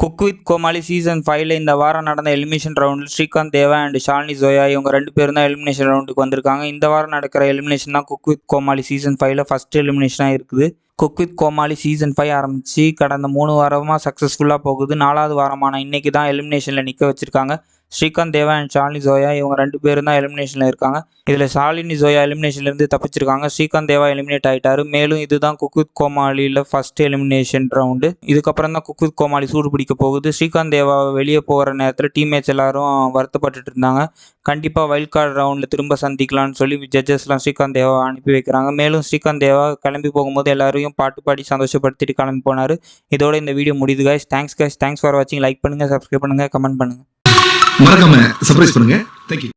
Cook with Comali season 5ல இந்த வாரம் நடந்த எலிமினேஷன் ரவுண்டில் ஸ்ரீகாந்த் தேவா அண்ட் ஷாலினி ஜோயா இவங்க 2 பேரும் தான் எலிமினேஷன் ரவுண்டுக்கு வந்திருக்காங்க. இந்த வாரம் நடக்கிற எலிமினேஷன் தான் குக் வித் கோமாளி சீசன் 5ல ஃபர்ஸ்ட் எலிமினேஷனாக இருக்குது. குக் வித் கோமாளி சீசன் 5 ஆரம்பித்து கடந்த 3 வாரமாக சக்ஸஸ்ஃபுல்லாக போகுது. 4வது வாரமான இன்னைக்கு தான் எலிமினேஷனில் நிற்க வச்சிருக்காங்க. ஸ்ரீகாந்த் தேவா அண்ட் ஷாலினி ஜோயா இவங்க 2 பேரும் தான் எலிமினேஷனில் இருக்காங்க. இதில் ஷாலினி ஜோயா எலிமினேஷன்லேருந்து தப்பிச்சிருக்காங்க. ஸ்ரீகாந்த் தேவா எலிமினேட் ஆகிட்டாரு. மேலும் இதுதான் குக் வித் கோமாளியில் ஃபர்ஸ்ட் எலிமினேஷன் ரவுண்டு. இதுக்கப்புறம் தான் குக் வித் கோமாளி சூடு பிடிக்க போகுது. ஸ்ரீகாந்த் தேவா வெளியே போகிற நேரத்தில் டீம்மேட்ஸ் எல்லாரும் வருத்தப்பட்டுட்டு இருந்தாங்க. கண்டிப்பாக வைல்ட் கார்டு ரவுண்டில் திரும்ப சந்திக்கலாம்னு சொல்லி ஜட்ஜஸ்லாம் ஸ்ரீகாந்த் தேவா அனுப்பி வைக்கிறாங்க. மேலும் ஸ்ரீகாந்த் தேவா கிளம்பி போகும்போது எல்லாரையும் பாட்டு பாடி சந்தோஷப்படுத்திட்டு கிளம்பி போனார். இதோட இந்த வீடியோ முடியுது guys. தேங்க்ஸ் ஃபார் வாட்சிங். லைக் பண்ணுங்கள், சப்ஸ்கிரைப் பண்ணுங்கள், கமெண்ட் பண்ணுங்கள். மறக்காம சர்ப்ரைஸ் பண்ணுங்க. தேங்க்யூ.